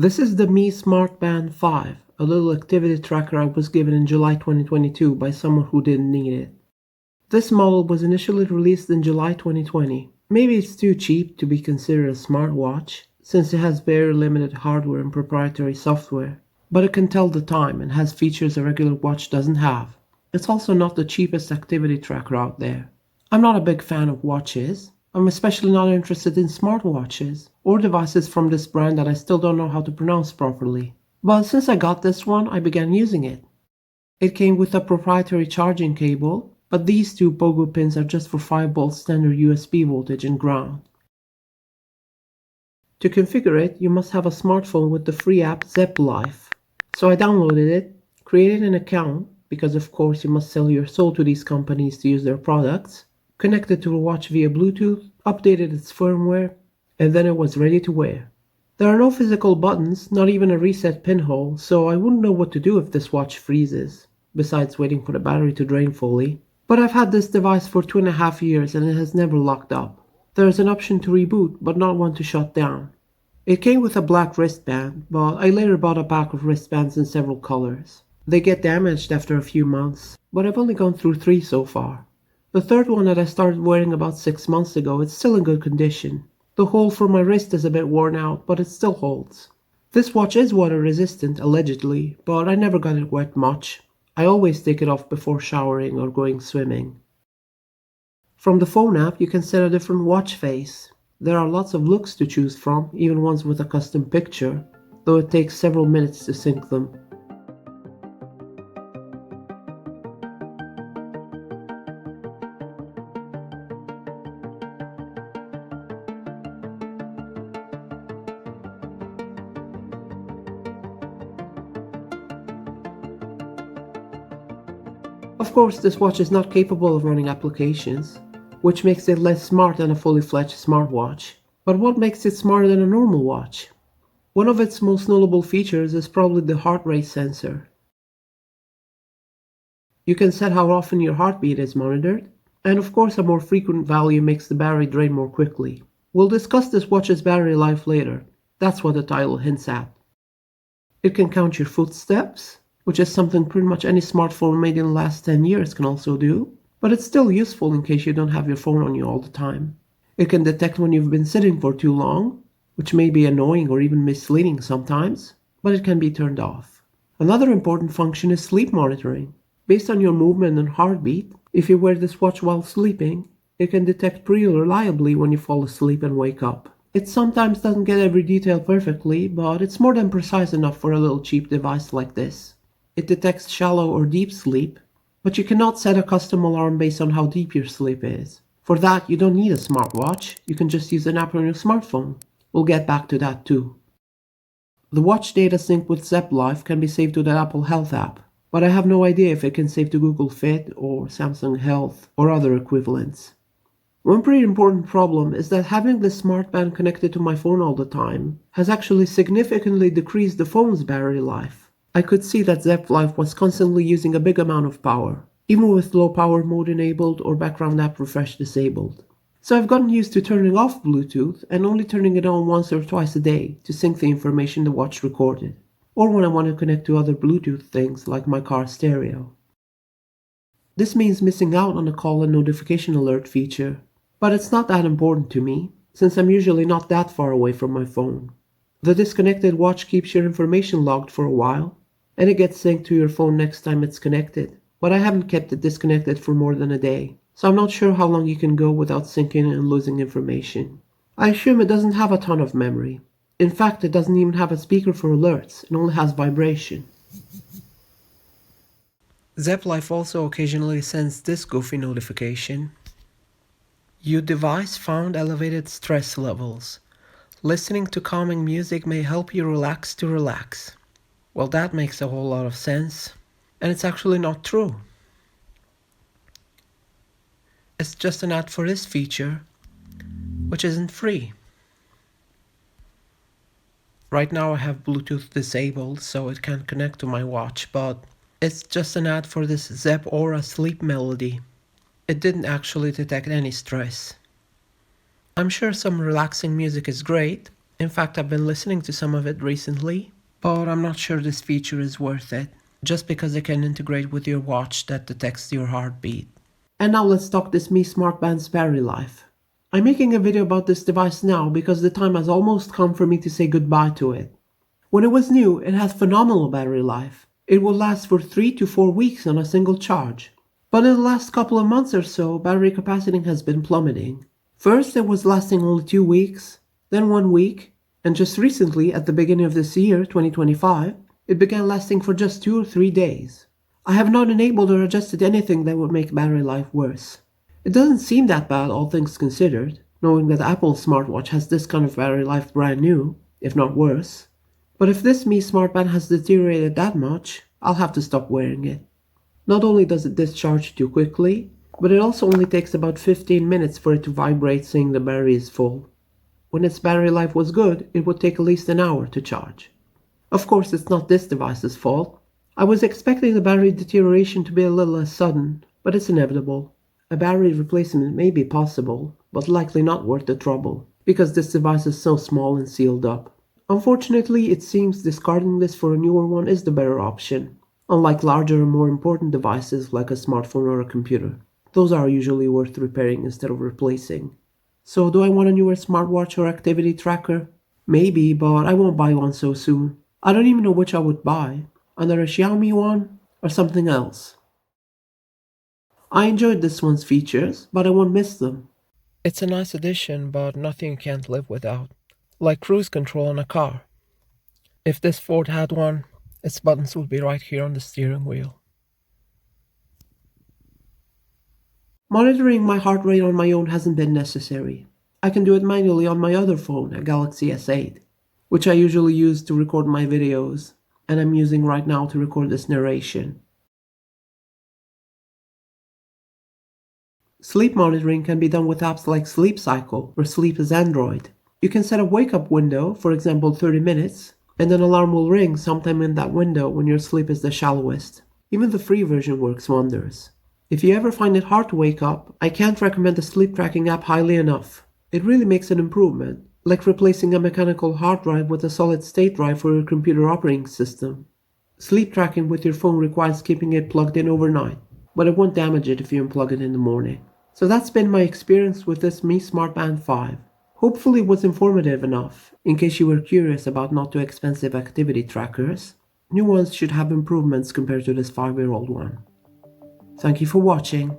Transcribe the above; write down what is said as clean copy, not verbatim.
This is the Mi Smart Band 5, a little activity tracker I was given in July 2022 by someone who didn't need it. This model was initially released in July 2020. Maybe it's too cheap to be considered a smartwatch, since it has very limited hardware and proprietary software, but it can tell the time and has features a regular watch doesn't have. It's also not the cheapest activity tracker out there. I'm not a big fan of watches. I'm especially not interested in smartwatches or devices from this brand that I still don't know how to pronounce properly. But since I got this one, I began using it. It came with a proprietary charging cable, but these two pogo pins are just for 5 volts standard USB voltage and ground. To configure it, you must have a smartphone with the free app Zepp Life. So I downloaded it, created an account, because of course you must sell your soul to these companies to use their products, connected to the watch via Bluetooth, updated its firmware, and then it was ready to wear. There are no physical buttons, not even a reset pinhole, so I wouldn't know what to do if this watch freezes, besides waiting for the battery to drain fully. But I've had this device for 2.5 years and it has never locked up. There is an option to reboot, but not one to shut down. It came with a black wristband, but I later bought a pack of wristbands in several colors. They get damaged after a few months, but I've only gone through 3 so far. The third one that I started wearing about 6 months ago, it's still in good condition. The hole for my wrist is a bit worn out, but it still holds. This watch is water resistant, allegedly, but I never got it wet much. I always take it off before showering or going swimming. From the phone app, you can set a different watch face. There are lots of looks to choose from, even ones with a custom picture, though it takes several minutes to sync them. Of course, this watch is not capable of running applications, which makes it less smart than a fully fledged smartwatch. But what makes it smarter than a normal watch? One of its most notable features is probably the heart rate sensor. You can set how often your heartbeat is monitored, and of course a more frequent value makes the battery drain more quickly. We'll discuss this watch's battery life later. That's what the title hints at. It can count your footsteps, which is something pretty much any smartphone made in the last 10 years can also do, but it's still useful in case you don't have your phone on you all the time. It can detect when you've been sitting for too long, which may be annoying or even misleading sometimes, but it can be turned off. Another important function is sleep monitoring. Based on your movement and heartbeat, if you wear this watch while sleeping, it can detect pretty reliably when you fall asleep and wake up. It sometimes doesn't get every detail perfectly, but it's more than precise enough for a little cheap device like this. It detects shallow or deep sleep, but you cannot set a custom alarm based on how deep your sleep is. For that, you don't need a smartwatch, you can just use an app on your smartphone. We'll get back to that too. The watch data sync with Zepp Life can be saved to the Apple Health app, but I have no idea if it can save to Google Fit or Samsung Health or other equivalents. One pretty important problem is that having this smart band connected to my phone all the time has actually significantly decreased the phone's battery life. I could see that Zepp Life was constantly using a big amount of power, even with low power mode enabled or background app refresh disabled. So I've gotten used to turning off Bluetooth and only turning it on once or twice a day to sync the information the watch recorded, or when I want to connect to other Bluetooth things like my car stereo. This means missing out on the call and notification alert feature, but it's not that important to me, since I'm usually not that far away from my phone. The disconnected watch keeps your information logged for a while, and it gets synced to your phone next time it's connected, but I haven't kept it disconnected for more than a day, so I'm not sure how long you can go without syncing and losing information. I assume it doesn't have a ton of memory. In fact, it doesn't even have a speaker for alerts, it only has vibration. Zepp Life also occasionally sends this goofy notification. Your device found elevated stress levels. Listening to calming music may help you relax to relax. Well, that makes a whole lot of sense, and it's actually not true. It's just an ad for this feature, which isn't free. Right now I have Bluetooth disabled, so it can't connect to my watch, but it's just an ad for this Zepp Aura sleep melody. It didn't actually detect any stress. I'm sure some relaxing music is great, In fact, I've been listening to some of it recently, but I'm not sure this feature is worth it, just because it can integrate with your watch that detects your heartbeat. And now let's talk this Mi Smart Band's battery life. I'm making a video about this device now because the time has almost come for me to say goodbye to it. When it was new, it had phenomenal battery life. It would last for 3 to 4 weeks on a single charge. But in the last couple of months or so, battery capacity has been plummeting. First, it was lasting only 2 weeks, then 1 week, and just recently, at the beginning of this year, 2025, it began lasting for just 2 or 3 days. I have not enabled or adjusted anything that would make battery life worse. It doesn't seem that bad, all things considered, knowing that Apple's smartwatch has this kind of battery life brand new, if not worse. But if this Mi Smart Band has deteriorated that much, I'll have to stop wearing it. Not only does it discharge too quickly, but it also only takes about 15 minutes for it to vibrate saying the battery is full. When its battery life was good, it would take at least an hour to charge. Of course, it's not this device's fault. I was expecting the battery deterioration to be a little less sudden, but it's inevitable. A battery replacement may be possible, but likely not worth the trouble, because this device is so small and sealed up. Unfortunately, it seems discarding this for a newer one is the better option, unlike larger and more important devices like a smartphone or a computer. Those are usually worth repairing instead of replacing. So do I want a newer smartwatch or activity tracker? Maybe, but I won't buy one so soon. I don't even know which I would buy, either a Xiaomi one or something else. I enjoyed this one's features, but I won't miss them. It's a nice addition, but nothing you can't live without. Like cruise control on a car. If this Ford had one, its buttons would be right here on the steering wheel. Monitoring my heart rate on my own hasn't been necessary. I can do it manually on my other phone, a Galaxy S8, which I usually use to record my videos, and I'm using right now to record this narration. Sleep monitoring can be done with apps like Sleep Cycle or Sleep as Android. You can set a wake-up window, for example 30 minutes, and an alarm will ring sometime in that window when your sleep is the shallowest. Even the free version works wonders. If you ever find it hard to wake up, I can't recommend the sleep tracking app highly enough. It really makes an improvement, like replacing a mechanical hard drive with a solid-state drive for your computer operating system. Sleep tracking with your phone requires keeping it plugged in overnight, but it won't damage it if you unplug it in the morning. So that's been my experience with this Mi Smart Band 5. Hopefully it was informative enough, in case you were curious about not too expensive activity trackers. New ones should have improvements compared to this 5-year-old one. Thank you for watching.